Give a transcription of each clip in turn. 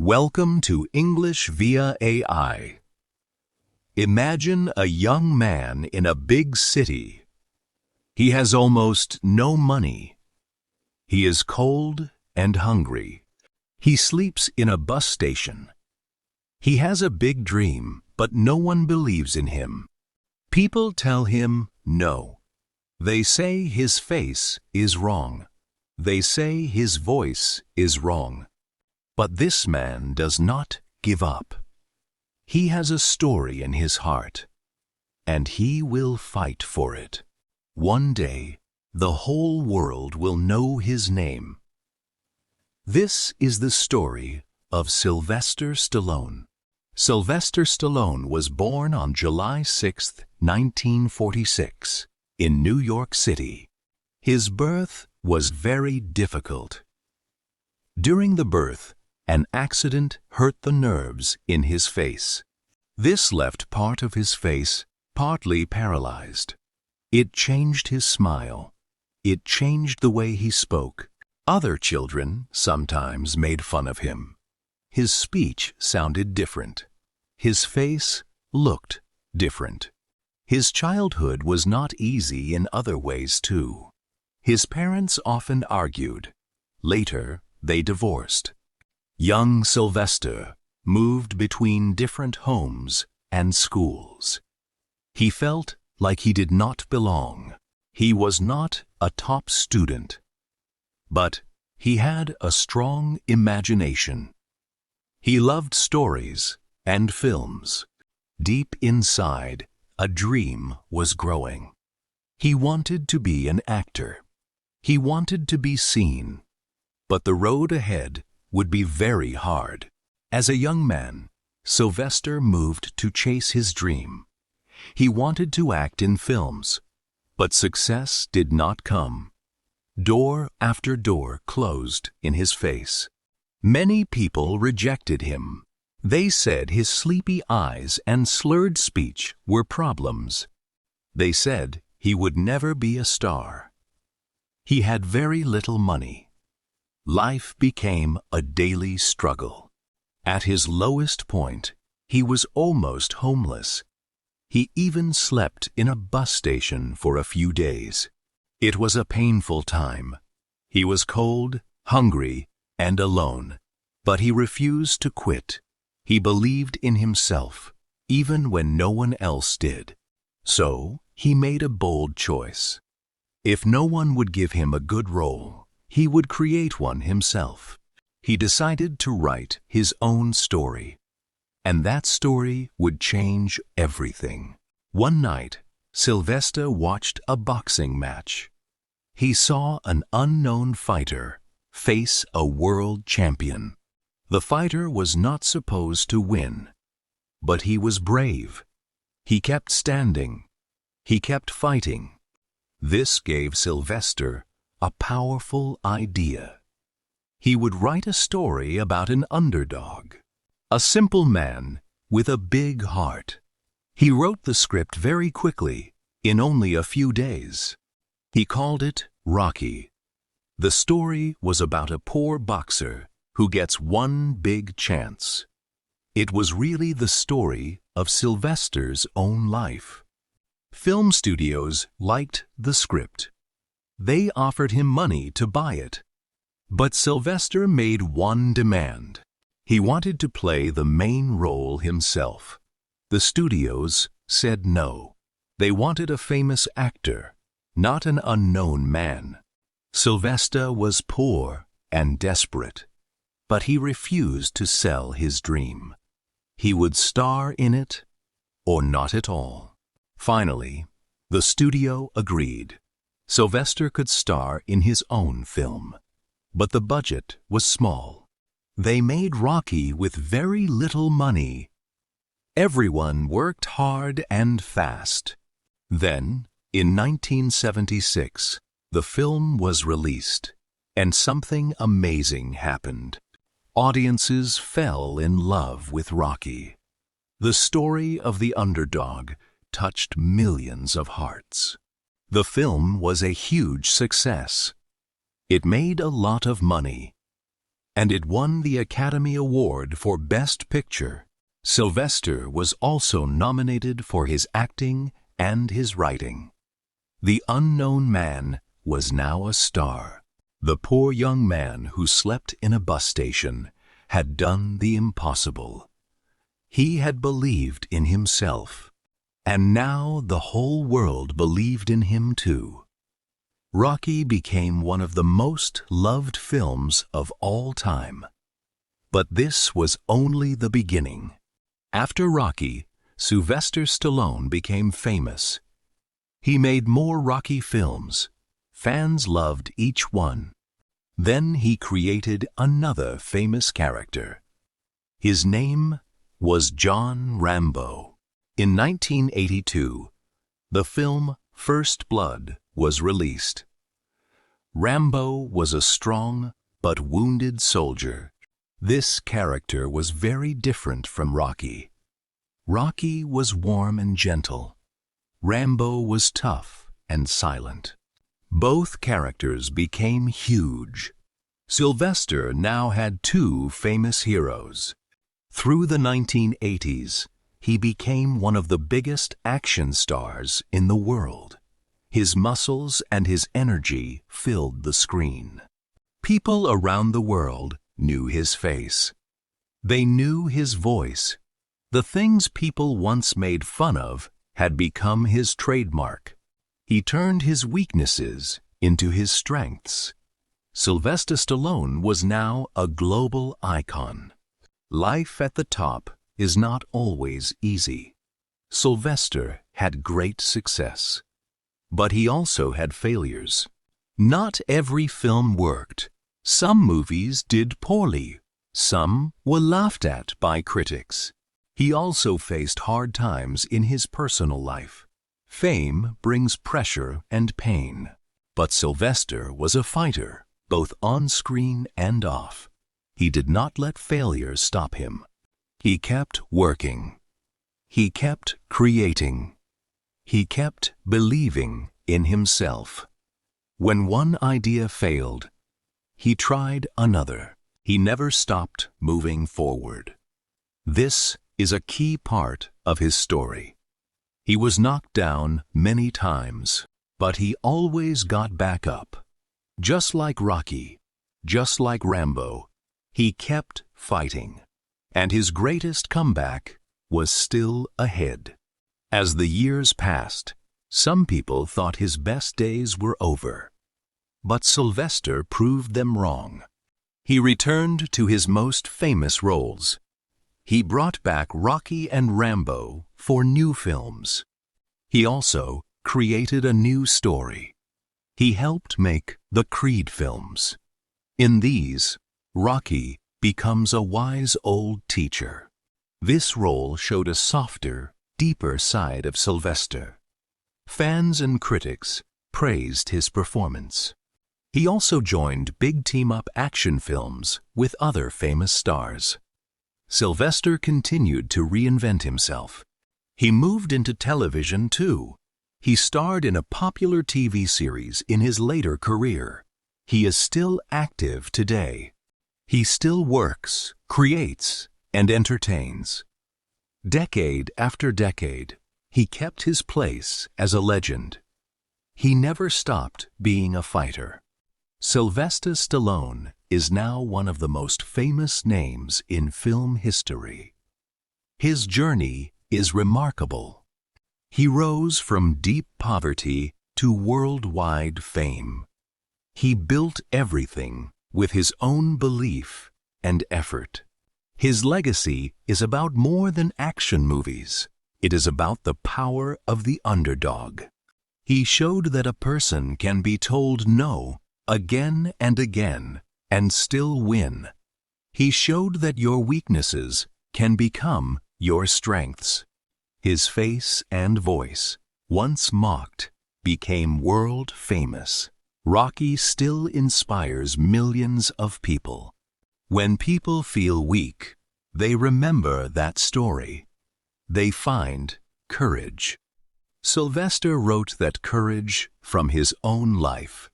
Welcome to English via AI. Imagine a young man in a big city. He has almost no money. He is cold and hungry. He sleeps in a bus station. He has a big dream, but no one believes in him. People tell him no. They say his face is wrong. They say his voice is wrong. But this man does not give up. He has a story in his heart, and he will fight for it. One day, the whole world will know his name. This is the story of Sylvester Stallone. Sylvester Stallone was born on July 6, 1946, in New York City. His birth was very difficult. During the birth, an accident hurt the nerves in his face. This left part of his face partly paralyzed. It changed his smile. It changed the way he spoke. Other children sometimes made fun of him. His speech sounded different. His face looked different. His childhood was not easy in other ways too. His parents often argued. Later, they divorced. Young Sylvester moved between different homes and schools. He felt like he did not belong. He was not a top student. But he had a strong imagination. He loved stories and films. Deep inside, a dream was growing. He wanted to be an actor. He wanted to be seen. But the road ahead would be very hard. As a young man, Sylvester moved to chase his dream. He wanted to act in films, but success did not come. Door after door closed in his face. Many people rejected him. They said his sleepy eyes and slurred speech were problems. They said he would never be a star. He had very little money. Life became a daily struggle. At his lowest point, he was almost homeless. He even slept in a bus station for a few days. It was a painful time. He was cold, hungry, and alone. But he refused to quit. He believed in himself, even when no one else did. So, he made a bold choice. If no one would give him a good role, he would create one himself. He decided to write his own story. And that story would change everything. One night, Sylvester watched a boxing match. He saw an unknown fighter face a world champion. The fighter was not supposed to win, but he was brave. He kept standing. He kept fighting. This gave Sylvester a powerful idea. He would write a story about an underdog, a simple man with a big heart. He wrote the script very quickly, in only a few days. He called it Rocky. The story was about a poor boxer who gets one big chance. It was really the story of Sylvester's own life. Film studios liked the script. They offered him money to buy it. But Sylvester made one demand. He wanted to play the main role himself. The studios said no. They wanted a famous actor, not an unknown man. Sylvester was poor and desperate, but he refused to sell his dream. He would star in it or not at all. Finally, the studio agreed. Sylvester could star in his own film, but the budget was small. They made Rocky with very little money. Everyone worked hard and fast. Then, in 1976, the film was released, and something amazing happened. Audiences fell in love with Rocky. The story of the underdog touched millions of hearts. The film was a huge success. It made a lot of money. and it won the Academy Award for Best Picture. Sylvester was also nominated for his acting and his writing. The unknown man was now a star. The poor young man who slept in a bus station had done the impossible. He had believed in himself, and now the whole world believed in him too. Rocky became one of the most loved films of all time. But this was only the beginning. After Rocky, Sylvester Stallone became famous. He made more Rocky films. Fans loved each one. Then he created another famous character. His name was John Rambo. In 1982, the film First Blood was released. Rambo was a strong but wounded soldier. This character was very different from Rocky. Rocky was warm and gentle. Rambo was tough and silent. Both characters became huge. Sylvester now had two famous heroes. Through the 1980s, he became one of the biggest action stars in the world. His muscles and his energy filled the screen. People around the world knew his face. They knew his voice. The things people once made fun of had become his trademark. He turned his weaknesses into his strengths. Sylvester Stallone was now a global icon. Life at the top is not always easy. Sylvester had great success, but he also had failures. Not every film worked. Some movies did poorly. Some were laughed at by critics. He also faced hard times in his personal life. Fame brings pressure and pain. But Sylvester was a fighter, both on screen and off. He did not let failure stop him. He kept working. He kept creating. He kept believing in himself. When one idea failed, he tried another. He never stopped moving forward. This is a key part of his story. He was knocked down many times, but he always got back up. Just like Rocky, just like Rambo, he kept fighting. And his greatest comeback was still ahead. As the years passed, some people thought his best days were over. But Sylvester proved them wrong. He returned to his most famous roles. He brought back Rocky and Rambo for new films. He also created a new story. He helped make the Creed films. In these, Rocky becomes a wise old teacher. This role showed a softer, deeper side of Sylvester. Fans and critics praised his performance. He also joined big team-up action films with other famous stars. Sylvester continued to reinvent himself. He moved into television too. He starred in a popular TV series in his later career. He is still active today. He still works, creates, and entertains. Decade after decade, he kept his place as a legend. He never stopped being a fighter. Sylvester Stallone is now one of the most famous names in film history. His journey is remarkable. He rose from deep poverty to worldwide fame. He built everything with his own belief and effort. His legacy is about more than action movies. It is about the power of the underdog. He showed that a person can be told no again and again and still win. He showed that your weaknesses can become your strengths. His face and voice, once mocked, became world famous. Rocky still inspires millions of people. When people feel weak, they remember that story. They find courage. Sylvester wrote that courage from his own life.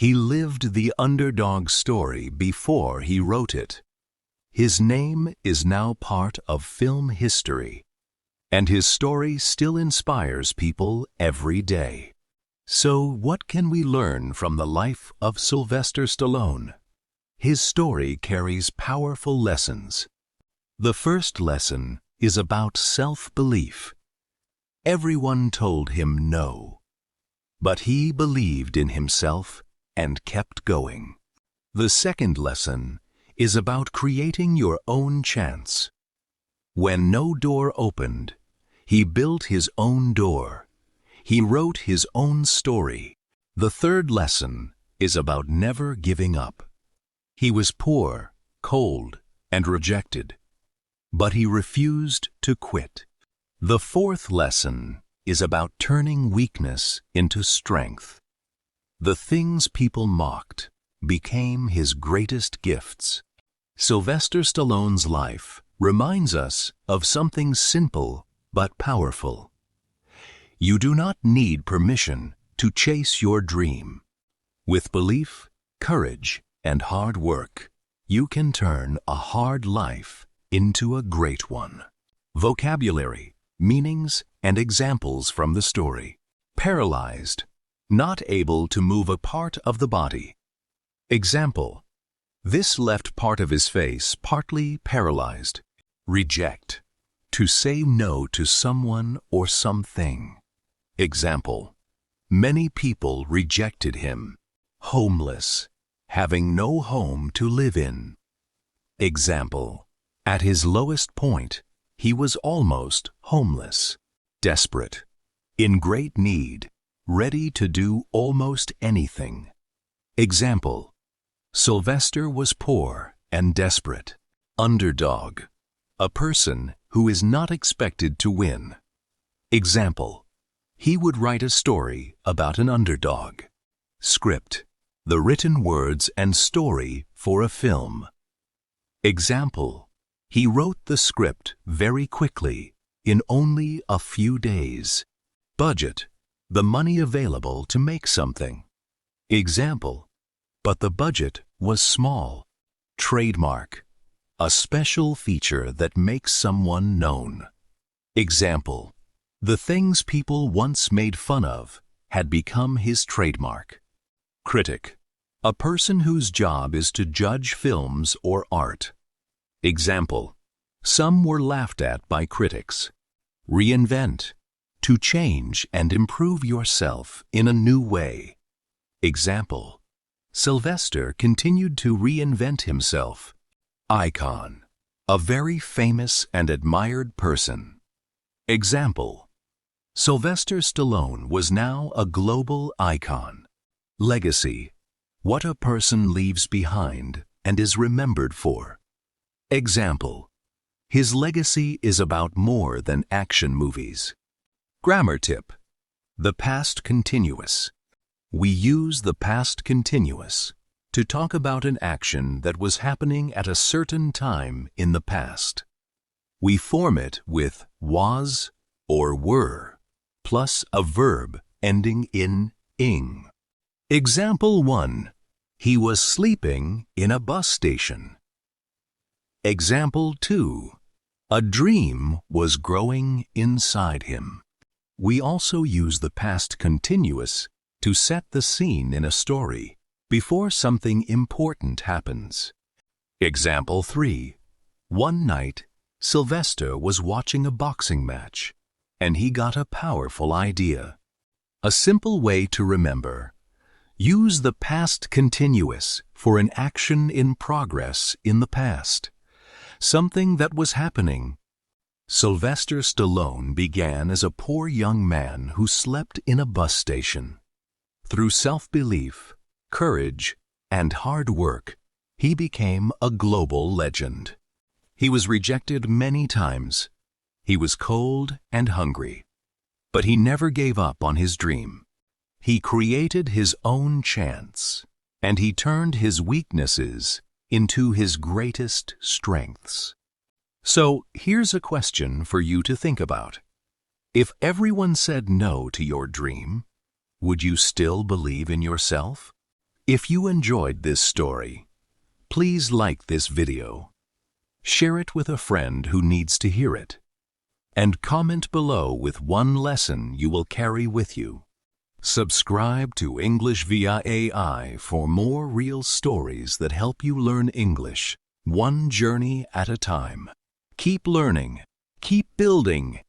He lived the underdog story before he wrote it. His name is now part of film history, and his story still inspires people every day. So what can we learn from the life of Sylvester Stallone? His story carries powerful lessons. The first lesson is about self-belief. Everyone told him no, but he believed in himself and kept going. The second lesson is about creating your own chance. When no door opened, he built his own door. He wrote his own story. The third lesson is about never giving up. He was poor, cold, and rejected, but he refused to quit. The fourth lesson is about turning weakness into strength. The things people mocked became his greatest gifts. Sylvester Stallone's life reminds us of something simple but powerful. You do not need permission to chase your dream. With belief, courage, and hard work, you can turn a hard life into a great one. Vocabulary, meanings, and examples from the story. Paralyzed, not able to move a part of the body. Example: this left part of his face partly paralyzed. Reject, to say no to someone or something. Example: many people rejected him. Homeless, having no home to live in. Example: at his lowest point, he was almost homeless. Desperate, in great need, ready to do almost anything. Example: Sylvester was poor and desperate. Underdog, a person who is not expected to win. Example: he would write a story about an underdog. Script, the written words and story for a film. Example: he wrote the script very quickly, in only a few days. Budget, the money available to make something. Example: but the budget was small. Trademark, a special feature that makes someone known. Example: the things people once made fun of had become his trademark. Critic, a person whose job is to judge films or art. Example: some were laughed at by critics. Reinvent, to change and improve yourself in a new way. Example: Sylvester continued to reinvent himself. Icon, a very famous and admired person. Example: Sylvester Stallone was now a global icon. Legacy, what a person leaves behind and is remembered for. Example: his legacy is about more than action movies. Grammar tip: the past continuous. We use the past continuous to talk about an action that was happening at a certain time in the past. We form it with was or were, plus a verb ending in ing. Example 1. He was sleeping in a bus station. Example 2. A dream was growing inside him. We also use the past continuous to set the scene in a story before something important happens. Example 3. One night, Sylvester was watching a boxing match, and he got a powerful idea. A simple way to remember: use the past continuous for an action in progress in the past, something that was happening. Sylvester Stallone began as a poor young man who slept in a bus station. Through self-belief, courage, and hard work, he became a global legend. He was rejected many times. He was cold and hungry, but he never gave up on his dream. He created his own chance, and he turned his weaknesses into his greatest strengths. So here's a question for you to think about. If everyone said no to your dream, would you still believe in yourself? If you enjoyed this story, please like this video, share it with a friend who needs to hear it, and comment below with one lesson you will carry with you. Subscribe to English via AI for more real stories that help you learn English, one journey at a time. Keep learning, keep building,